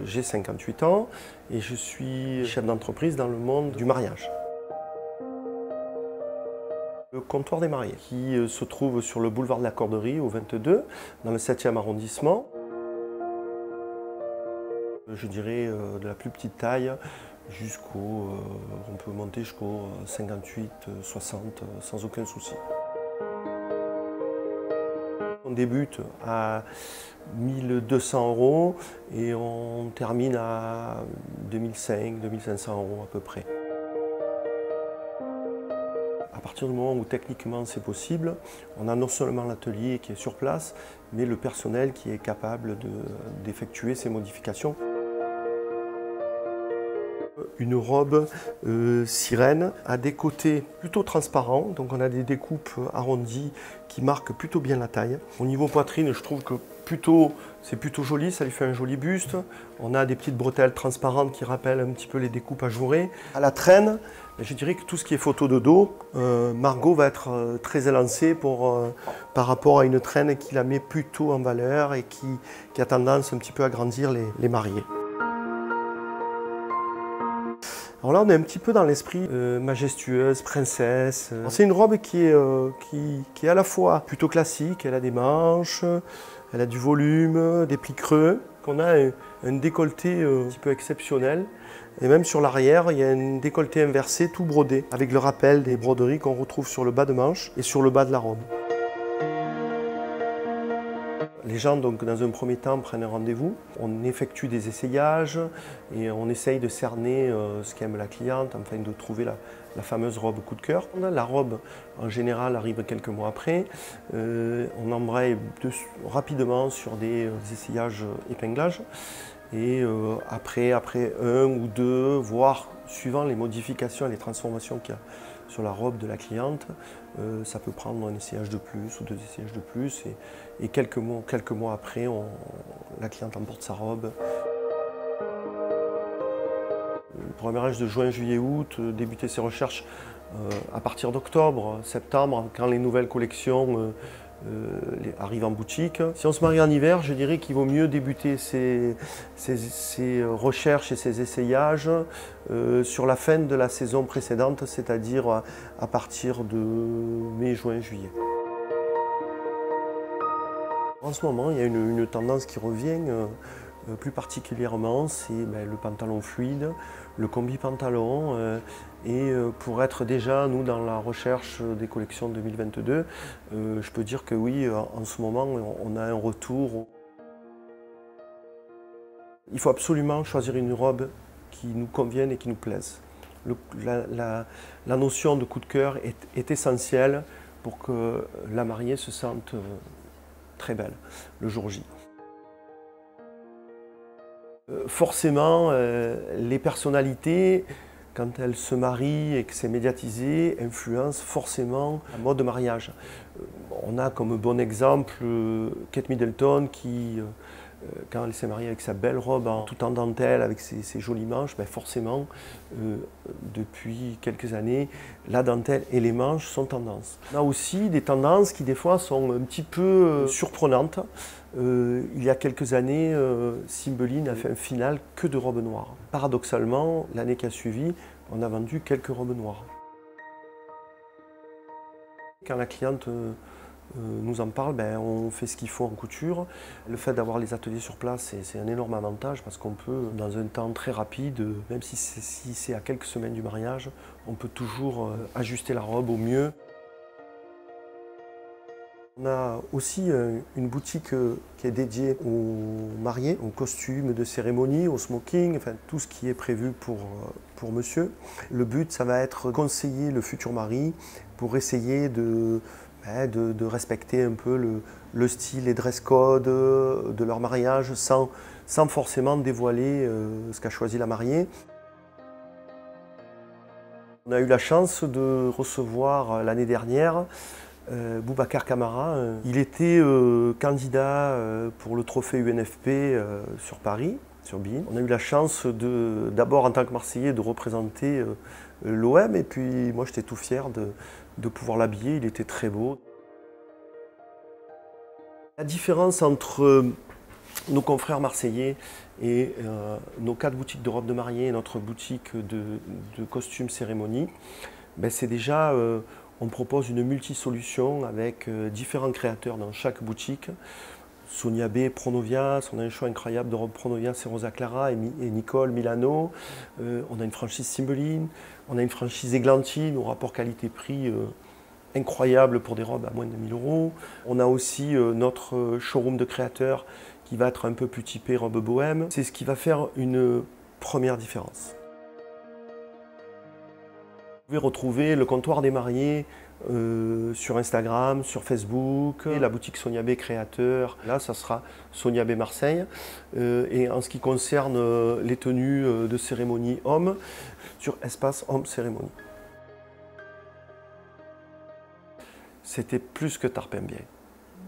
J'ai 58 ans et je suis chef d'entreprise dans le monde du mariage. Le comptoir des mariés qui se trouve sur le boulevard de la Corderie au 22, dans le 7e arrondissement. Je dirais de la plus petite taille on peut monter jusqu'au 58, 60 sans aucun souci. On débute à 1200 € et on termine à 2500, 2500 € à peu près. À partir du moment où techniquement c'est possible, on a non seulement l'atelier qui est sur place, mais le personnel qui est capable d'effectuer ces modifications. Une robe sirène a des côtés plutôt transparents, donc on a des découpes arrondies qui marquent plutôt bien la taille. Au niveau poitrine, je trouve que c'est plutôt joli, ça lui fait un joli buste. On a des petites bretelles transparentes qui rappellent un petit peu les découpes ajourées. À la traîne, je dirais que tout ce qui est photo de dos, Margot va être très élancée par rapport à une traîne qui la met plutôt en valeur et qui a tendance un petit peu à grandir les mariés. Alors là, on est un petit peu dans l'esprit majestueuse, princesse. C'est une robe qui est à la fois plutôt classique, elle a des manches, elle a du volume, des plis creux. On a un décolleté un petit peu exceptionnel. Et même sur l'arrière, il y a un décolleté inversé tout brodé, avec le rappel des broderies qu'on retrouve sur le bas de manche et sur le bas de la robe. Les gens, donc, dans un premier temps, prennent un rendez-vous. On effectue des essayages et on essaye de cerner ce qu'aime la cliente, afin de trouver la fameuse robe coup de cœur. La robe, en général, arrive quelques mois après. On embraye rapidement sur des essayages épinglages. Et après un ou deux, voire suivant les modifications et les transformations qu'il y a sur la robe de la cliente, ça peut prendre un essayage de plus ou deux essayages de plus. Et quelques mois après, la cliente emporte sa robe. Pour un mariage de juin, juillet, août, débuter ses recherches à partir d'octobre, septembre, quand les nouvelles collections arrivent en boutique. Si on se marie en hiver, je dirais qu'il vaut mieux débuter ses recherches et ses essayages sur la fin de la saison précédente, c'est-à-dire à partir de mai, juin, juillet. En ce moment, il y a une tendance qui revient plus particulièrement, c'est le pantalon fluide, le combi-pantalon. Et pour être déjà, nous, dans la recherche des collections 2022, je peux dire que oui, en ce moment, on a un retour. Il faut absolument choisir une robe qui nous convienne et qui nous plaise. La notion de coup de cœur est essentielle pour que la mariée se sente très belle le jour J. Forcément, les personnalités, quand elles se marient et que c'est médiatisé, influencent forcément la mode de mariage. On a comme bon exemple Kate Middleton qui, quand elle s'est mariée avec sa belle robe tout en dentelle, avec ses jolies manches, forcément, depuis quelques années, la dentelle et les manches sont tendance. On a aussi des tendances qui des fois sont un petit peu surprenantes. Il y a quelques années, Cymbeline a fait un final que de robes noires. Paradoxalement, l'année qui a suivi, on a vendu quelques robes noires. Quand la cliente nous en parle, on fait ce qu'il faut en couture. Le fait d'avoir les ateliers sur place, c'est un énorme avantage parce qu'on peut, dans un temps très rapide, même si c'est à quelques semaines du mariage, on peut toujours ajuster la robe au mieux. On a aussi une boutique qui est dédiée aux mariés, aux costumes de cérémonie, au smoking, enfin tout ce qui est prévu pour monsieur. Le but, ça va être conseiller le futur mari pour essayer de respecter un peu le style et dress code de leur mariage sans forcément dévoiler ce qu'a choisi la mariée. On a eu la chance de recevoir l'année dernière Boubacar Camara. Il était candidat pour le trophée UNFP sur Paris, sur Bienne. On a eu la chance d'abord en tant que Marseillais de représenter l'OM et puis moi j'étais tout fier de pouvoir l'habiller, il était très beau. La différence entre nos confrères marseillais et nos 4 boutiques de robes de mariée et notre boutique de costumes cérémonie, ben c'est déjà, on propose une multi-solution avec différents créateurs dans chaque boutique. Sonia B, Pronovias, on a un choix incroyable de robes Pronovias et Rosa Clara et Nicole Milano. On a une franchise Cymbeline, on a une franchise Églantine au rapport qualité-prix incroyable pour des robes à moins de 1000 €. On a aussi notre showroom de créateurs qui va être un peu plus typé robe bohème. C'est ce qui va faire une première différence. Vous pouvez retrouver le comptoir des mariés sur Instagram, sur Facebook, et la boutique Sonia B Créateur. Là, ça sera Sonia B Marseille. Et en ce qui concerne les tenues de cérémonie hommes, sur Espace Homme Cérémonie. C'était plus que Tarpin bien.